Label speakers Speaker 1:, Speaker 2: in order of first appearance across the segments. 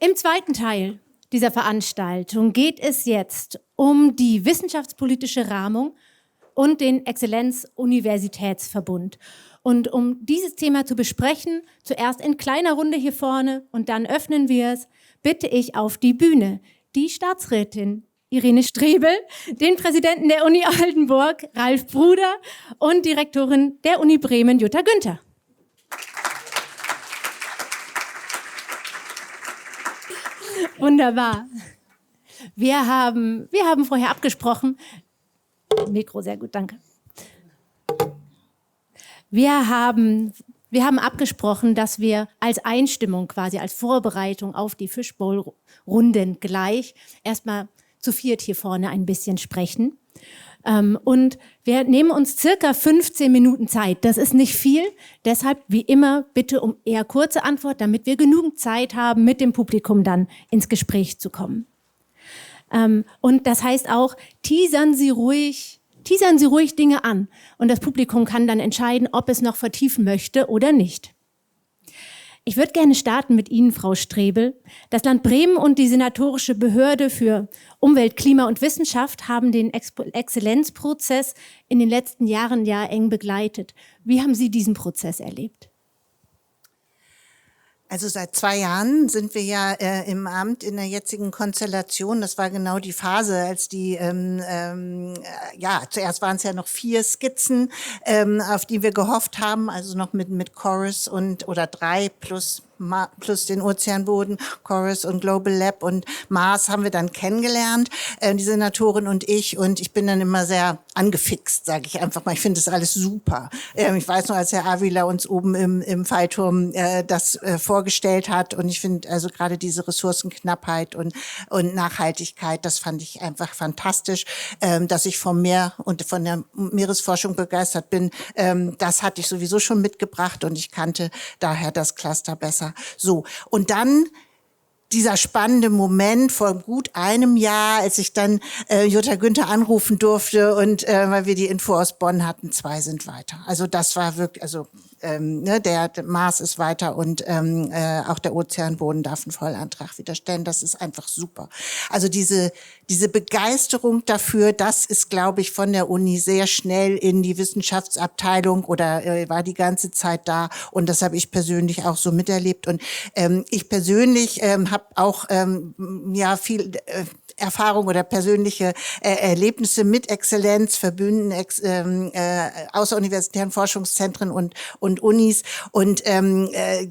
Speaker 1: Im zweiten Teil dieser Veranstaltung geht es jetzt um die wissenschaftspolitische Rahmung und den Exzellenz-Universitätsverbund. Und um dieses Thema zu besprechen, zuerst in kleiner Runde hier vorne und dann öffnen wir es, bitte ich auf die Bühne die Staatsrätin Irene Strebel, den Präsidenten der Uni Oldenburg, Ralf Bruder, und Direktorin der Uni Bremen, Jutta Günther. Wunderbar. Wir haben vorher abgesprochen. Mikro, sehr gut, danke. Wir haben abgesprochen, dass wir als Einstimmung quasi, als Vorbereitung auf die Fishbowl-Runden gleich erstmal zu viert hier vorne ein bisschen sprechen. Und wir nehmen uns circa 15 Minuten Zeit. Das ist nicht viel. Deshalb, wie immer, bitte um eher kurze Antwort, damit wir genügend Zeit haben, mit dem Publikum dann ins Gespräch zu kommen. Und das heißt auch, teasern Sie ruhig Dinge an. Und das Publikum kann dann entscheiden, ob es noch vertiefen möchte oder nicht. Ich würde gerne starten mit Ihnen, Frau Strebel. Das Land Bremen und die Senatorische Behörde für Umwelt, Klima und Wissenschaft haben den Exzellenzprozess in den letzten Jahren ja eng begleitet. Wie haben Sie diesen Prozess erlebt?
Speaker 2: Also seit 2 Jahren sind wir ja im Amt in der jetzigen Konstellation. Das war genau die Phase, als die, zuerst waren es ja noch 4 Skizzen, auf die wir gehofft haben, also noch mit Chorus oder 3 plus den Ozeanboden, Chorus und Global Lab und Mars haben wir dann kennengelernt, die Senatorin und ich bin dann immer sehr angefixt, sage ich einfach mal. Ich finde das alles super. Ich weiß noch, als Herr Avila uns oben im Fallturm das vorgestellt hat, und ich finde also gerade diese Ressourcenknappheit und Nachhaltigkeit, das fand ich einfach fantastisch, dass ich vom Meer und von der Meeresforschung begeistert bin. Das hatte ich sowieso schon mitgebracht und ich kannte daher das Cluster besser. So, und dann dieser spannende Moment vor gut einem Jahr, als ich dann Jutta Günther anrufen durfte und weil wir die Info aus Bonn hatten, 2 sind weiter. Also das war wirklich, der Mars ist weiter und auch der Ozeanboden darf einen Vollantrag wieder stellen. Das ist einfach super. Also diese Begeisterung dafür, das ist, glaube ich, von der Uni sehr schnell in die Wissenschaftsabteilung oder war die ganze Zeit da, und das habe ich persönlich auch so miterlebt. Und ich persönlich habe auch viel Erfahrung oder persönliche Erlebnisse mit Exzellenz, Verbünden, außeruniversitären Forschungszentren und Unis. Und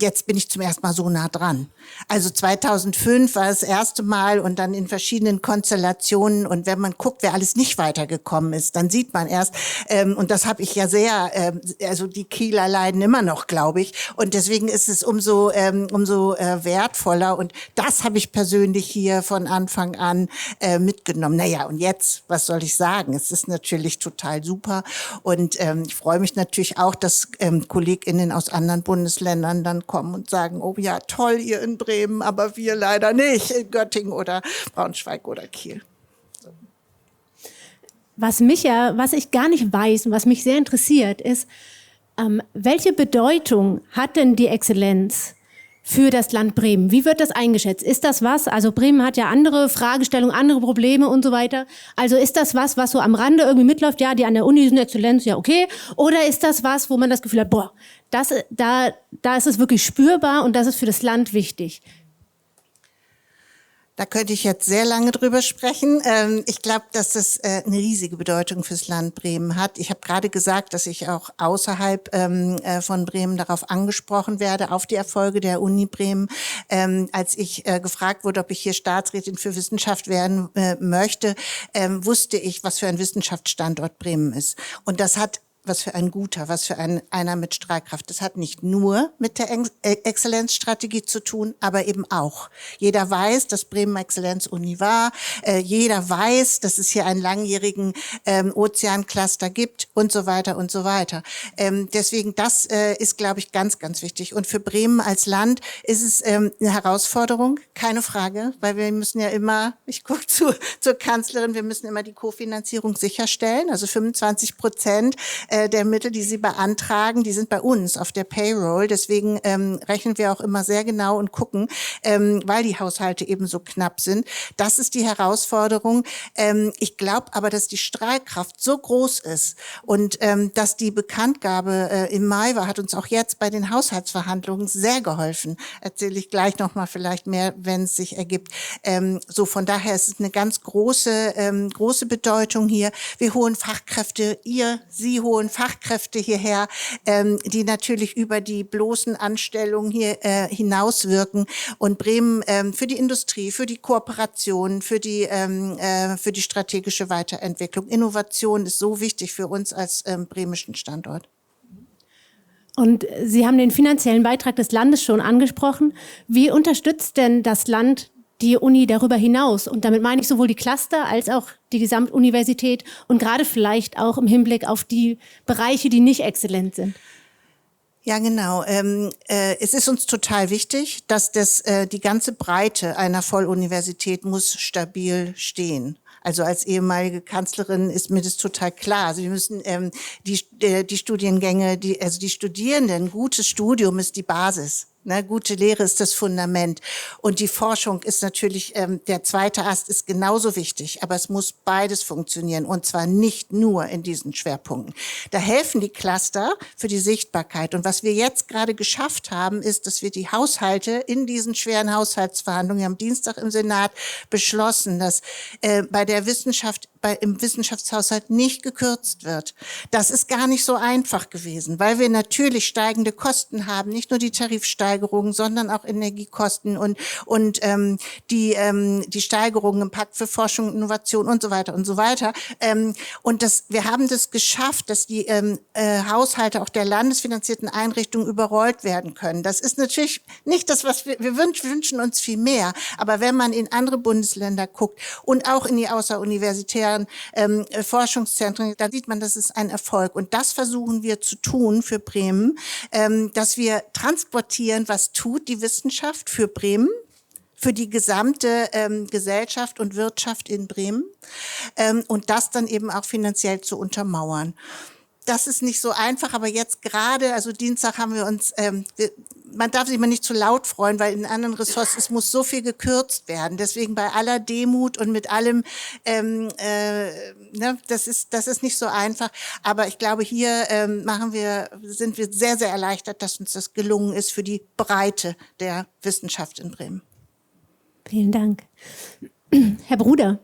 Speaker 2: jetzt bin ich zum ersten Mal so nah dran. Also 2005 war das erste Mal und dann in verschiedenen Konstellationen. Und wenn man guckt, wer alles nicht weitergekommen ist, dann sieht man erst, und das habe ich ja sehr, also die Kieler leiden immer noch, glaube ich. Und deswegen ist es umso wertvoller. Und das habe ich persönlich hier von Anfang an mitgenommen. Naja, und jetzt, was soll ich sagen? Es ist natürlich total super. Und ich freue mich natürlich auch, dass KollegInnen aus anderen Bundesländern dann kommen und sagen, oh ja, toll, ihr in Bremen, aber wir leider nicht in Göttingen oder Braunschweig oder Kiel. So.
Speaker 1: Was ich gar nicht weiß und was mich sehr interessiert, ist, welche Bedeutung hat denn die Exzellenz für das Land Bremen? Wie wird das eingeschätzt? Ist das was? Also Bremen hat ja andere Fragestellungen, andere Probleme und so weiter. Also ist das was so am Rande irgendwie mitläuft? Ja, die an der Uni sind Exzellenz, ja okay. Oder ist das was, wo man das Gefühl hat, da ist es wirklich spürbar und das ist für das Land wichtig?
Speaker 2: Da könnte ich jetzt sehr lange drüber sprechen. Ich glaube, dass das eine riesige Bedeutung fürs Land Bremen hat. Ich habe gerade gesagt, dass ich auch außerhalb von Bremen darauf angesprochen werde, auf die Erfolge der Uni Bremen. Als ich gefragt wurde, ob ich hier Staatsrätin für Wissenschaft werden möchte, wusste ich, was für ein Wissenschaftsstandort Bremen ist. Und das hat was für ein guter, was für einer mit Strahlkraft. Das hat nicht nur mit der Exzellenzstrategie zu tun, aber eben auch. Jeder weiß, dass Bremen Exzellenz-Uni war. Jeder weiß, dass es hier einen langjährigen Ozeancluster gibt und so weiter und so weiter. Deswegen, das ist, glaube ich, ganz, ganz wichtig. Und für Bremen als Land ist es eine Herausforderung, keine Frage, weil wir müssen ja immer, ich gucke zur Kanzlerin, wir müssen immer die Kofinanzierung sicherstellen, also 25%. der Mittel, die sie beantragen, die sind bei uns auf der Payroll. Deswegen rechnen wir auch immer sehr genau und gucken, weil die Haushalte eben so knapp sind. Das ist die Herausforderung. Ich glaube aber, dass die Strahlkraft so groß ist und dass die Bekanntgabe im Mai war, hat uns auch jetzt bei den Haushaltsverhandlungen sehr geholfen. Erzähle ich gleich nochmal vielleicht mehr, wenn es sich ergibt. So von daher ist es eine ganz große Bedeutung hier. Wir holen Fachkräfte, Sie holen Fachkräfte hierher, die natürlich über die bloßen Anstellungen hier hinauswirken. Und Bremen für die Industrie, für die Kooperation, für die strategische Weiterentwicklung, Innovation ist so wichtig für uns als bremischen Standort.
Speaker 1: Und Sie haben den finanziellen Beitrag des Landes schon angesprochen. Wie unterstützt denn das Land die Uni darüber hinaus? Und damit meine ich sowohl die Cluster als auch die Gesamtuniversität und gerade vielleicht auch im Hinblick auf die Bereiche, die nicht exzellent sind.
Speaker 2: Ja, genau. Es ist uns total wichtig, dass die ganze Breite einer Volluniversität muss stabil stehen. Also als ehemalige Kanzlerin ist mir das total klar. Also wir müssen die Studiengänge, die Studierenden, gutes Studium ist die Basis. Ne, gute Lehre ist das Fundament. Und die Forschung ist natürlich, der zweite Ast ist genauso wichtig, aber es muss beides funktionieren und zwar nicht nur in diesen Schwerpunkten. Da helfen die Cluster für die Sichtbarkeit. Und was wir jetzt gerade geschafft haben, ist, dass wir die Haushalte in diesen schweren Haushaltsverhandlungen, wir haben Dienstag im Senat beschlossen, dass bei der Wissenschaft im Wissenschaftshaushalt nicht gekürzt wird. Das ist gar nicht so einfach gewesen, weil wir natürlich steigende Kosten haben, nicht nur die Tarifsteigerungen, sondern auch Energiekosten und die Steigerungen im Pakt für Forschung und Innovation und so weiter und so weiter. Wir haben das geschafft, dass die Haushalte auch der landesfinanzierten Einrichtungen überrollt werden können. Das ist natürlich nicht das, was wir wünschen uns viel mehr. Aber wenn man in andere Bundesländer guckt und auch in die außeruniversitären Forschungszentren, dann sieht man, das ist ein Erfolg. Und das versuchen wir zu tun für Bremen, dass wir transportieren, was tut die Wissenschaft für Bremen, für die gesamte Gesellschaft und Wirtschaft in Bremen und das dann eben auch finanziell zu untermauern. Das ist nicht so einfach, aber jetzt gerade, also Dienstag haben wir uns, man darf sich mal nicht zu laut freuen, weil in anderen Ressorts, es muss so viel gekürzt werden. Deswegen bei aller Demut und mit allem, das ist nicht so einfach. Aber ich glaube, hier sind wir sehr, sehr erleichtert, dass uns das gelungen ist für die Breite der Wissenschaft in Bremen.
Speaker 1: Vielen Dank. Herr Bruder,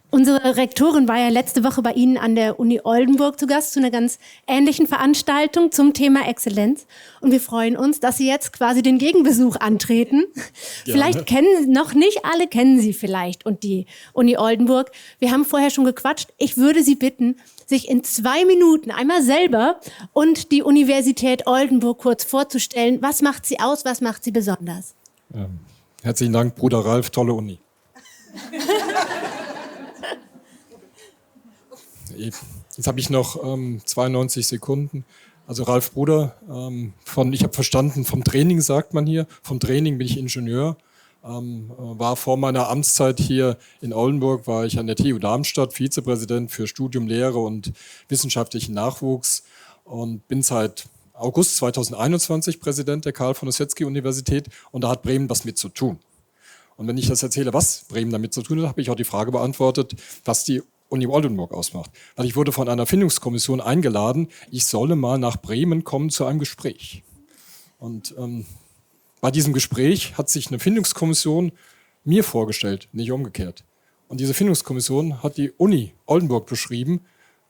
Speaker 1: unsere Rektorin war ja letzte Woche bei Ihnen an der Uni Oldenburg zu Gast zu einer ganz ähnlichen Veranstaltung zum Thema Exzellenz. Und wir freuen uns, dass Sie jetzt quasi den Gegenbesuch antreten. Gerne. Vielleicht noch nicht alle kennen Sie vielleicht und die Uni Oldenburg. Wir haben vorher schon gequatscht. Ich würde Sie bitten, sich in 2 Minuten einmal selber und die Universität Oldenburg kurz vorzustellen. Was macht sie aus? Was macht sie besonders?
Speaker 3: Herzlichen Dank, Bruder Ralf. Tolle Uni. Jetzt habe ich noch 92 Sekunden. Also Ralf Bruder, ich habe verstanden, vom Training sagt man hier, vom Training bin ich Ingenieur. War vor meiner Amtszeit hier in Oldenburg, war ich an der TU Darmstadt Vizepräsident für Studium, Lehre und wissenschaftlichen Nachwuchs und bin seit August 2021 Präsident der Karl-von-Ossietzky-Universität und da hat Bremen was mit zu tun. Und wenn ich das erzähle, was Bremen damit zu tun hat, habe ich auch die Frage beantwortet, was die Uni Oldenburg ausmacht. Weil ich wurde von einer Findungskommission eingeladen, ich solle mal nach Bremen kommen zu einem Gespräch. Und bei diesem Gespräch hat sich eine Findungskommission mir vorgestellt, nicht umgekehrt. Und diese Findungskommission hat die Uni Oldenburg beschrieben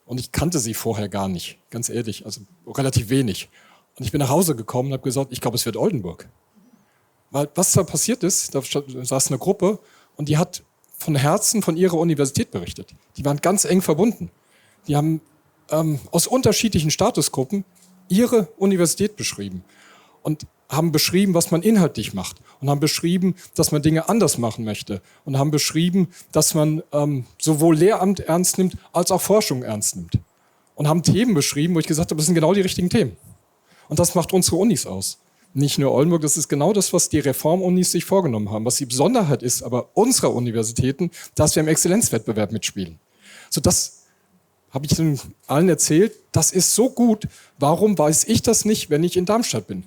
Speaker 3: und ich kannte sie vorher gar nicht, ganz ehrlich, also relativ wenig. Und ich bin nach Hause gekommen und habe gesagt, ich glaube, es wird Oldenburg. Weil was da passiert ist, da saß eine Gruppe und die hat von Herzen von ihrer Universität berichtet. Die waren ganz eng verbunden. Die haben aus unterschiedlichen Statusgruppen ihre Universität beschrieben und haben beschrieben, was man inhaltlich macht und haben beschrieben, dass man Dinge anders machen möchte und haben beschrieben, dass man sowohl Lehramt ernst nimmt, als auch Forschung ernst nimmt und haben Themen beschrieben, wo ich gesagt habe, das sind genau die richtigen Themen. Und das macht unsere Unis aus. Nicht nur Oldenburg, das ist genau das, was die Reformunis sich vorgenommen haben. Was die Besonderheit ist, aber unserer Universitäten, dass wir im Exzellenzwettbewerb mitspielen. So, das habe ich allen erzählt, das ist so gut, warum weiß ich das nicht, wenn ich in Darmstadt bin?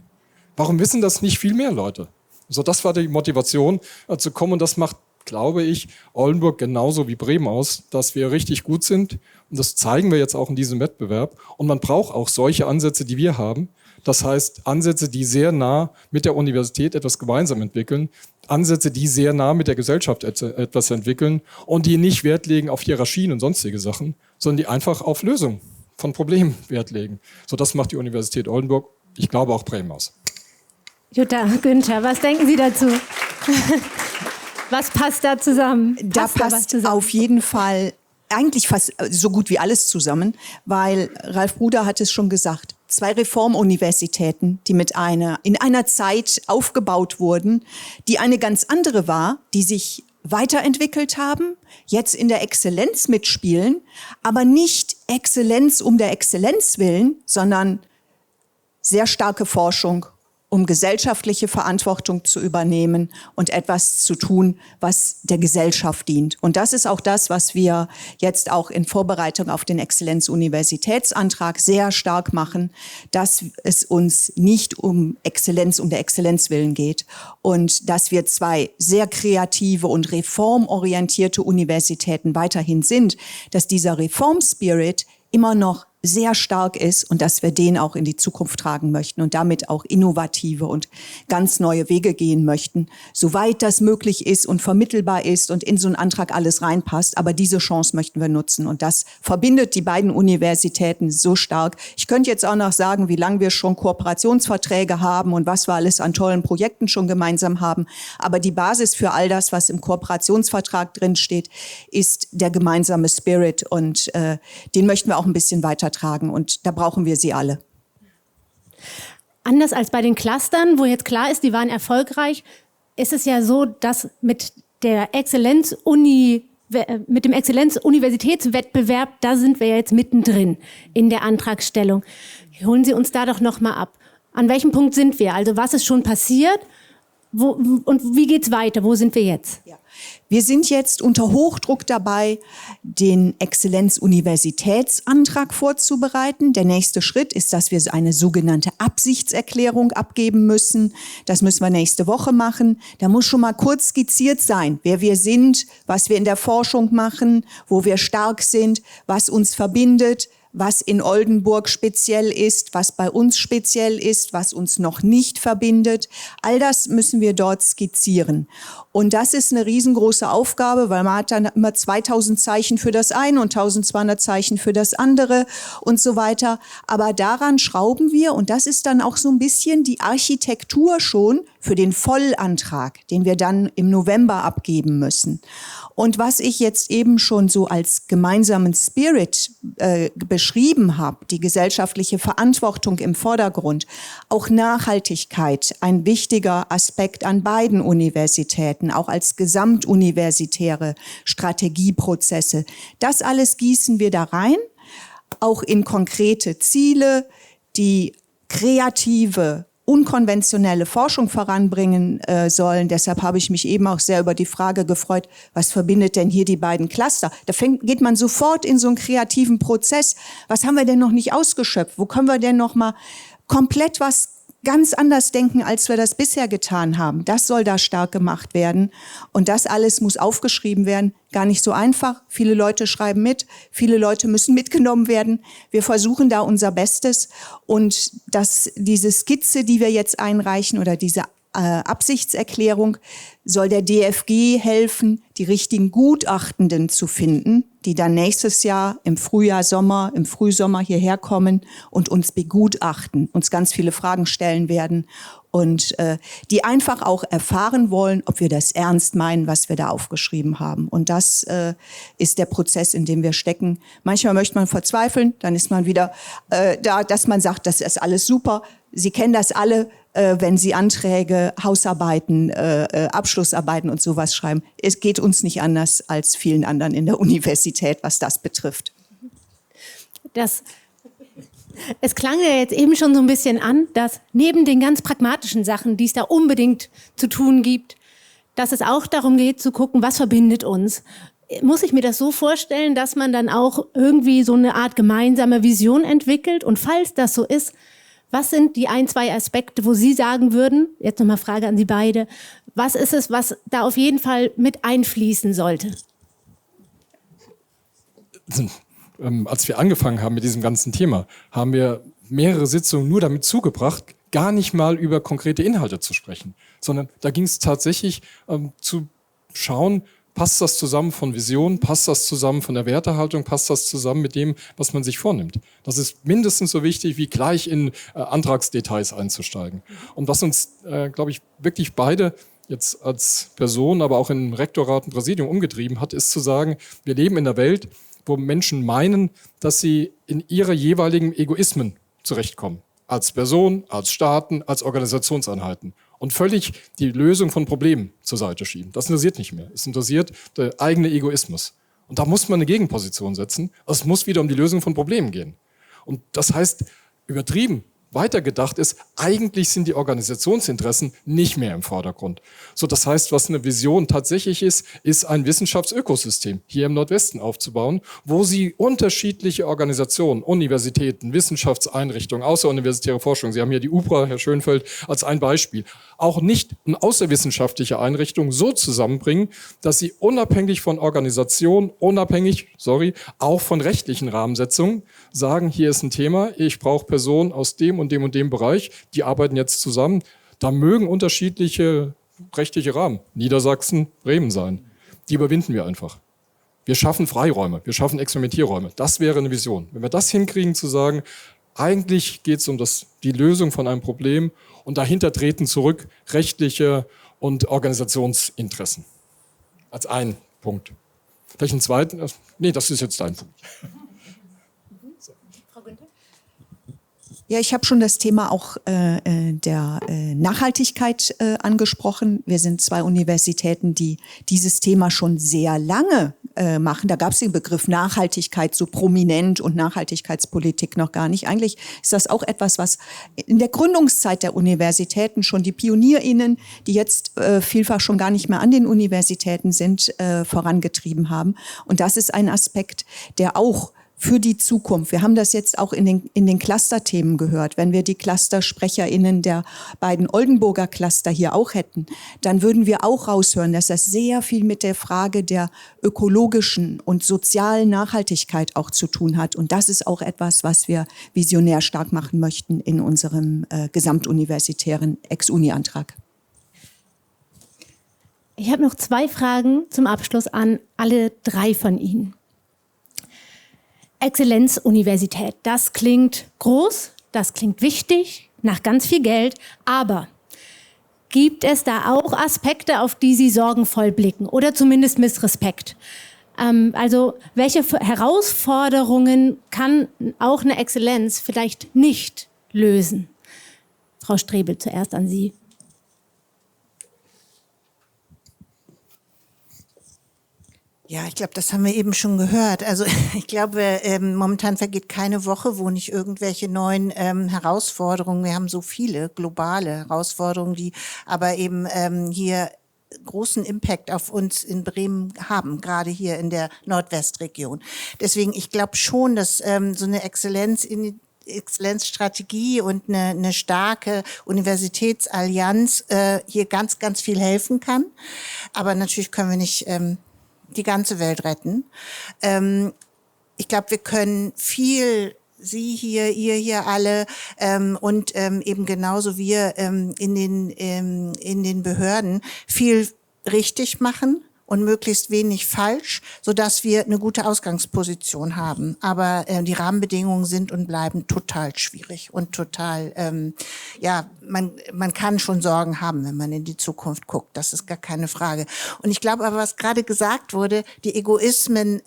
Speaker 3: Warum wissen das nicht viel mehr Leute? So, das war die Motivation zu kommen und das macht, glaube ich, Oldenburg genauso wie Bremen aus, dass wir richtig gut sind und das zeigen wir jetzt auch in diesem Wettbewerb und man braucht auch solche Ansätze, die wir haben. Das heißt, Ansätze, die sehr nah mit der Universität etwas gemeinsam entwickeln, Ansätze, die sehr nah mit der Gesellschaft etwas entwickeln und die nicht Wert legen auf Hierarchien und sonstige Sachen, sondern die einfach auf Lösungen von Problemen Wert legen. So, das macht die Universität Oldenburg, ich glaube auch Bremen aus.
Speaker 1: Jutta, Günther, was denken Sie dazu? Was passt da zusammen?
Speaker 4: Da passt auf jeden Fall eigentlich fast so gut wie alles zusammen, weil Ralf Bruder hat es schon gesagt, 2 Reformuniversitäten, die in einer Zeit aufgebaut wurden, die eine ganz andere war, die sich weiterentwickelt haben, jetzt in der Exzellenz mitspielen, aber nicht Exzellenz um der Exzellenz willen, sondern sehr starke Forschung, um gesellschaftliche Verantwortung zu übernehmen und etwas zu tun, was der Gesellschaft dient. Und das ist auch das, was wir jetzt auch in Vorbereitung auf den Exzellenz-Universitätsantrag sehr stark machen, dass es uns nicht um Exzellenz um der Exzellenz willen geht und dass wir 2 sehr kreative und reformorientierte Universitäten weiterhin sind, dass dieser Reform-Spirit immer noch sehr stark ist und dass wir den auch in die Zukunft tragen möchten und damit auch innovative und ganz neue Wege gehen möchten, soweit das möglich ist und vermittelbar ist und in so einen Antrag alles reinpasst. Aber diese Chance möchten wir nutzen und das verbindet die beiden Universitäten so stark. Ich könnte jetzt auch noch sagen, wie lange wir schon Kooperationsverträge haben und was wir alles an tollen Projekten schon gemeinsam haben. Aber die Basis für all das, was im Kooperationsvertrag drin steht, ist der gemeinsame Spirit und den möchten wir auch ein bisschen weitertragen und da brauchen wir sie alle.
Speaker 1: Anders als bei den Clustern, wo jetzt klar ist, die waren erfolgreich, ist es ja so, dass mit dem Exzellenz-Universitätswettbewerb, da sind wir jetzt mittendrin in der Antragstellung. Holen Sie uns da doch noch mal ab. An welchem Punkt sind wir? Also was ist schon passiert? Und wie geht's weiter? Wo sind wir jetzt?
Speaker 4: Ja. Wir sind jetzt unter Hochdruck dabei, den Exzellenz-Universitätsantrag vorzubereiten. Der nächste Schritt ist, dass wir eine sogenannte Absichtserklärung abgeben müssen. Das müssen wir nächste Woche machen. Da muss schon mal kurz skizziert sein, wer wir sind, was wir in der Forschung machen, wo wir stark sind, was uns verbindet, was in Oldenburg speziell ist, was bei uns speziell ist, was uns noch nicht verbindet. All das müssen wir dort skizzieren. Und das ist eine riesengroße Aufgabe, weil man hat dann immer 2000 Zeichen für das eine und 1200 Zeichen für das andere und so weiter. Aber daran schrauben wir und das ist dann auch so ein bisschen die Architektur schon für den Vollantrag, den wir dann im November abgeben müssen. Und was ich jetzt eben schon so als gemeinsamen Spirit beschrieben habe, die gesellschaftliche Verantwortung im Vordergrund, auch Nachhaltigkeit, ein wichtiger Aspekt an beiden Universitäten, auch als gesamtuniversitäre Strategieprozesse. Das alles gießen wir da rein, auch in konkrete Ziele, die kreative, unkonventionelle Forschung voranbringen sollen. Deshalb habe ich mich eben auch sehr über die Frage gefreut, was verbindet denn hier die beiden Cluster? Da geht man sofort in so einen kreativen Prozess. Was haben wir denn noch nicht ausgeschöpft? Wo können wir denn noch mal komplett was ganz anders denken, als wir das bisher getan haben? Das soll da stark gemacht werden. Und das alles muss aufgeschrieben werden. Gar nicht so einfach. Viele Leute schreiben mit. Viele Leute müssen mitgenommen werden. Wir versuchen da unser Bestes. Und diese Skizze, die wir jetzt einreichen oder diese Absichtserklärung, soll der DFG helfen, die richtigen Gutachtenden zu finden, die dann nächstes Jahr im Frühsommer hierher kommen und uns begutachten, uns ganz viele Fragen stellen werden und die einfach auch erfahren wollen, ob wir das ernst meinen, was wir da aufgeschrieben haben. Und das ist der Prozess, in dem wir stecken. Manchmal möchte man verzweifeln, dann ist man wieder da, dass man sagt, das ist alles super. Sie kennen das alle, wenn Sie Anträge, Hausarbeiten, Abschlussarbeiten und sowas schreiben. Es geht uns nicht anders als vielen anderen in der Universität, was das betrifft.
Speaker 1: Es klang ja jetzt eben schon so ein bisschen an, dass neben den ganz pragmatischen Sachen, die es da unbedingt zu tun gibt, dass es auch darum geht zu gucken, was verbindet uns. muss ich mir das so vorstellen, dass man dann auch irgendwie so eine Art gemeinsame Vision entwickelt? Und falls das so ist, was sind die 1, 2 Aspekte, wo Sie sagen würden, jetzt nochmal Frage an Sie beide, was ist es, was da auf jeden Fall mit einfließen sollte?
Speaker 3: Als wir angefangen haben mit diesem ganzen Thema, haben wir mehrere Sitzungen nur damit zugebracht, gar nicht mal über konkrete Inhalte zu sprechen, sondern da ging es tatsächlich zu schauen, passt das zusammen von Vision, passt das zusammen von der Wertehaltung, passt das zusammen mit dem, was man sich vornimmt. Das ist mindestens so wichtig, wie gleich in Antragsdetails einzusteigen. Und was uns, glaube ich, wirklich beide jetzt als Person, aber auch im Rektorat und Präsidium umgetrieben hat, ist zu sagen, wir leben in einer Welt, wo Menschen meinen, dass sie in ihre jeweiligen Egoismen zurechtkommen. Als Person, als Staaten, als Organisationseinheiten. Und völlig die Lösung von Problemen zur Seite schieben. Das interessiert nicht mehr. Es interessiert der eigene Egoismus. Und da muss man eine Gegenposition setzen. Es muss wieder um die Lösung von Problemen gehen. Und das heißt, übertrieben weitergedacht ist, eigentlich sind die Organisationsinteressen nicht mehr im Vordergrund. So, das heißt, was eine Vision tatsächlich ist ein Wissenschaftsökosystem hier im Nordwesten aufzubauen, wo Sie unterschiedliche Organisationen, Universitäten, Wissenschaftseinrichtungen, außeruniversitäre Forschung, Sie haben hier die UPRA, Herr Schönfeld, als ein Beispiel, auch nicht eine außerwissenschaftliche Einrichtung so zusammenbringen, dass sie unabhängig von Organisationen, auch von rechtlichen Rahmensetzungen sagen, hier ist ein Thema, ich brauche Personen aus dem und dem Bereich, die arbeiten jetzt zusammen. Da mögen unterschiedliche rechtliche Rahmen, Niedersachsen, Bremen sein. Die überwinden wir einfach. Wir schaffen Freiräume, wir schaffen Experimentierräume. Das wäre eine Vision. Wenn wir das hinkriegen, zu sagen, eigentlich geht es um die Lösung von einem Problem und dahinter treten zurück rechtliche und Organisationsinteressen. Als ein Punkt. Vielleicht einen zweiten? Nee, das ist jetzt dein Punkt.
Speaker 4: Ja, ich habe schon das Thema auch der Nachhaltigkeit angesprochen. Wir sind 2 Universitäten, die dieses Thema schon sehr lange machen. Da gab es den Begriff Nachhaltigkeit so prominent und Nachhaltigkeitspolitik noch gar nicht. Eigentlich ist das auch etwas, was in der Gründungszeit der Universitäten schon die PionierInnen, die jetzt vielfach schon gar nicht mehr an den Universitäten sind, vorangetrieben haben. Und das ist ein Aspekt, der auch für die Zukunft. Wir haben das jetzt auch in den Clusterthemen gehört. Wenn wir die ClustersprecherInnen der beiden Oldenburger Cluster hier auch hätten, dann würden wir auch raushören, dass das sehr viel mit der Frage der ökologischen und sozialen Nachhaltigkeit auch zu tun hat. Und das ist auch etwas, was wir visionär stark machen möchten in unserem gesamtuniversitären Ex-Uni-Antrag.
Speaker 1: Ich habe noch 2 Fragen zum Abschluss an alle 3 von Ihnen. Exzellenzuniversität, das klingt groß, das klingt wichtig, nach ganz viel Geld, aber gibt es da auch Aspekte, auf die Sie sorgenvoll blicken oder zumindest mit Respekt? Also welche Herausforderungen kann auch eine Exzellenz vielleicht nicht lösen? Frau Strebel, zuerst an Sie.
Speaker 2: Ja, ich glaube, das haben wir eben schon gehört. Also ich glaube, momentan vergeht keine Woche, wo nicht irgendwelche neuen Herausforderungen, wir haben so viele globale Herausforderungen, die aber eben hier großen Impact auf uns in Bremen haben, gerade hier in der Nordwestregion. Deswegen, ich glaube schon, dass so eine Exzellenzstrategie und eine starke Universitätsallianz hier ganz, ganz viel helfen kann. Aber natürlich können wir nicht die ganze Welt retten. Ich glaube, wir können viel, Sie hier, ihr hier alle und eben genauso wir in den Behörden viel richtig machen und möglichst wenig falsch, sodass wir eine gute Ausgangsposition haben. Aber die Rahmenbedingungen sind und bleiben total schwierig und total, man kann schon Sorgen haben, wenn man in die Zukunft guckt. Das ist gar keine Frage. Und ich glaube aber, was gerade gesagt wurde, die Egoismen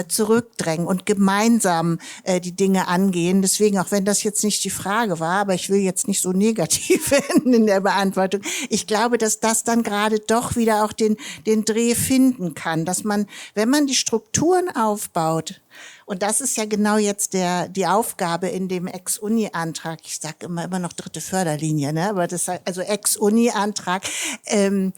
Speaker 2: zurückdrängen und gemeinsam die Dinge angehen. Deswegen, auch wenn das jetzt nicht die Frage war, aber ich will jetzt nicht so negativ enden in der Beantwortung. Ich glaube, dass das dann gerade doch wieder auch den Dreh finden kann, dass man, wenn man die Strukturen aufbaut, und das ist ja genau jetzt die Aufgabe in dem Ex-Uni-Antrag. Ich sage immer noch dritte Förderlinie, ne? Aber das also Ex-Uni-Antrag. Dann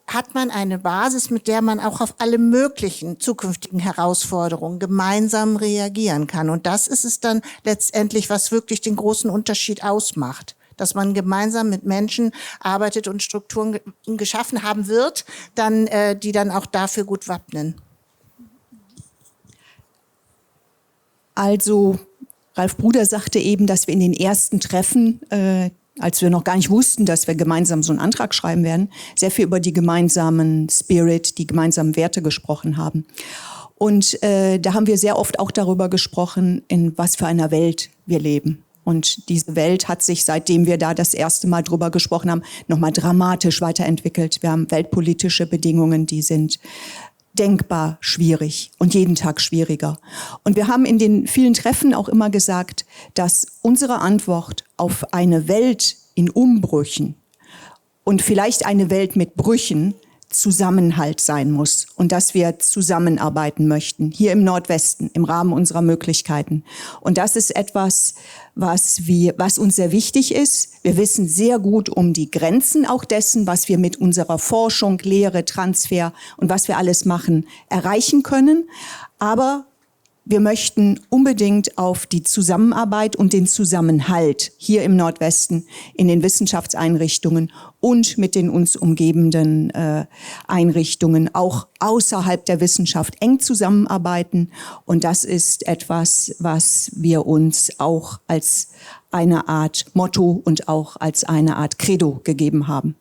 Speaker 2: hat man eine Basis, mit der man auch auf alle möglichen zukünftigen Herausforderungen gemeinsam reagieren kann. Und das ist es dann letztendlich, was wirklich den großen Unterschied ausmacht. Dass man gemeinsam mit Menschen arbeitet und Strukturen geschaffen haben wird, dann, die dann auch dafür gut wappnen.
Speaker 4: Also Ralf Bruder sagte eben, dass wir in den ersten Treffen, als wir noch gar nicht wussten, dass wir gemeinsam so einen Antrag schreiben werden, sehr viel über die gemeinsamen Spirit, die gemeinsamen Werte gesprochen haben. Und da haben wir sehr oft auch darüber gesprochen, in was für einer Welt wir leben. Und diese Welt hat sich, seitdem wir da das erste Mal drüber gesprochen haben, nochmal dramatisch weiterentwickelt. Wir haben weltpolitische Bedingungen, die sind denkbar schwierig und jeden Tag schwieriger. Und wir haben in den vielen Treffen auch immer gesagt, dass unsere Antwort auf eine Welt in Umbrüchen und vielleicht eine Welt mit Brüchen Zusammenhalt sein muss und dass wir zusammenarbeiten möchten, hier im Nordwesten, im Rahmen unserer Möglichkeiten. Und das ist etwas, was uns sehr wichtig ist. Wir wissen sehr gut um die Grenzen auch dessen, was wir mit unserer Forschung, Lehre, Transfer und was wir alles machen, erreichen können. Aber wir möchten unbedingt auf die Zusammenarbeit und den Zusammenhalt hier im Nordwesten in den Wissenschaftseinrichtungen und mit den uns umgebenden Einrichtungen auch außerhalb der Wissenschaft eng zusammenarbeiten. Und das ist etwas, was wir uns auch als eine Art Motto und auch als eine Art Credo gegeben haben.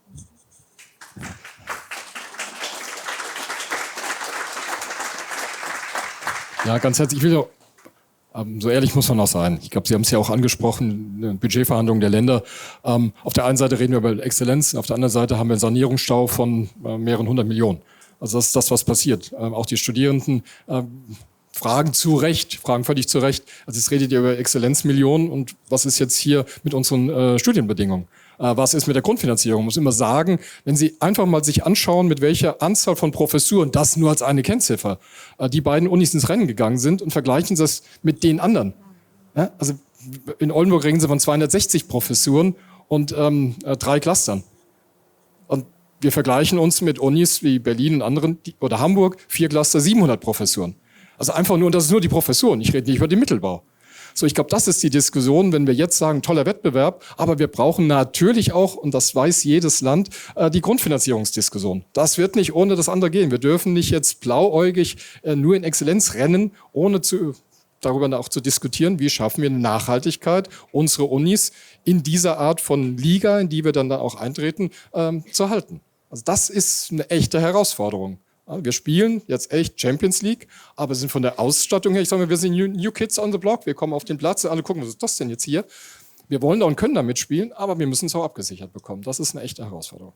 Speaker 3: Ja, ganz herzlich. Ich will doch, so ehrlich muss man auch sein. Ich glaube, Sie haben es ja auch angesprochen, Budgetverhandlungen der Länder. Auf der einen Seite reden wir über Exzellenz, auf der anderen Seite haben wir einen Sanierungsstau von mehreren 100 Millionen. Also das ist das, was passiert. Auch die Studierenden fragen völlig zu Recht. Also jetzt redet ihr über Exzellenzmillionen und was ist jetzt hier mit unseren Studienbedingungen? Was ist mit der Grundfinanzierung? Man muss immer sagen, wenn Sie einfach mal sich anschauen, mit welcher Anzahl von Professuren, das nur als eine Kennziffer, die beiden Unis ins Rennen gegangen sind und vergleichen Sie das mit den anderen. Ja, also in Oldenburg reden Sie von 260 Professuren und 3 Clustern. Und wir vergleichen uns mit Unis wie Berlin und anderen, oder Hamburg, 4 Cluster, 700 Professuren. Also einfach nur, und das ist nur die Professuren, ich rede nicht über den Mittelbau. So, ich glaube, das ist die Diskussion, wenn wir jetzt sagen, toller Wettbewerb, aber wir brauchen natürlich auch, und das weiß jedes Land, die Grundfinanzierungsdiskussion. Das wird nicht ohne das andere gehen. Wir dürfen nicht jetzt blauäugig nur in Exzellenz rennen, ohne darüber auch zu diskutieren, wie schaffen wir eine Nachhaltigkeit, unsere Unis in dieser Art von Liga, in die wir dann auch eintreten, zu halten. Also das ist eine echte Herausforderung. Wir spielen jetzt echt Champions League, aber sind von der Ausstattung her, ich sage mal, wir sind New Kids on the Block, wir kommen auf den Platz und alle gucken, was ist das denn jetzt hier? Wir wollen da und können da mitspielen, aber wir müssen es auch abgesichert bekommen. Das ist eine echte Herausforderung.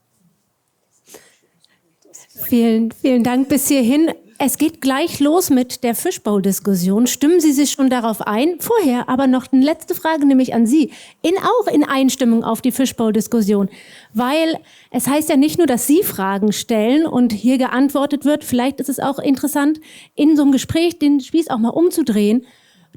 Speaker 1: Vielen, vielen Dank bis hierhin. Es geht gleich los mit der Fischbau-Diskussion. Stimmen Sie sich schon darauf ein? Vorher aber noch eine letzte Frage, nämlich an Sie. Auch in Einstimmung auf die Fischbau-Diskussion. Weil es heißt ja nicht nur, dass Sie Fragen stellen und hier geantwortet wird. Vielleicht ist es auch interessant, in so einem Gespräch den Spieß auch mal umzudrehen.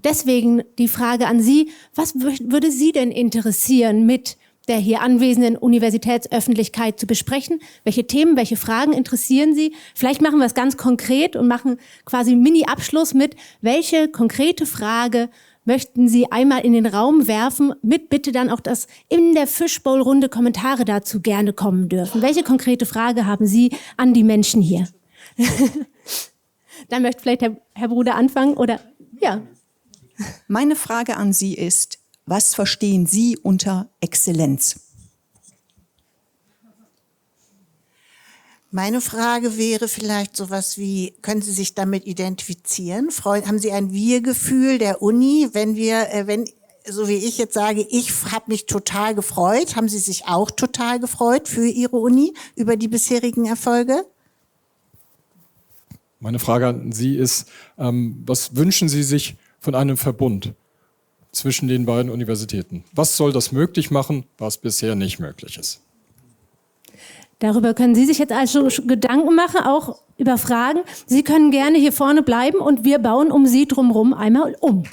Speaker 1: Deswegen die Frage an Sie. Was würde Sie denn interessieren, mit der hier anwesenden Universitätsöffentlichkeit zu besprechen? Welche Themen, welche Fragen interessieren Sie? Vielleicht machen wir es ganz konkret und machen quasi einen Mini-Abschluss mit, welche konkrete Frage möchten Sie einmal in den Raum werfen, mit bitte dann auch, dass in der Fishbowl-Runde Kommentare dazu gerne kommen dürfen. Welche konkrete Frage haben Sie an die Menschen hier? Dann möchte vielleicht Herr Bruder anfangen, oder? Ja.
Speaker 4: Meine Frage an Sie ist, was verstehen Sie unter Exzellenz?
Speaker 2: Meine Frage wäre vielleicht sowas wie, können Sie sich damit identifizieren? Haben Sie ein Wir-Gefühl der Uni, wenn so wie ich jetzt sage, ich habe mich total gefreut, haben Sie sich auch total gefreut für Ihre Uni über die bisherigen Erfolge?
Speaker 3: Meine Frage an Sie ist, was wünschen Sie sich von einem Verbund zwischen den beiden Universitäten? Was soll das möglich machen, was bisher nicht möglich ist?
Speaker 1: Darüber können Sie sich jetzt also Gedanken machen, auch über Fragen. Sie können gerne hier vorne bleiben und wir bauen um Sie drumherum einmal um.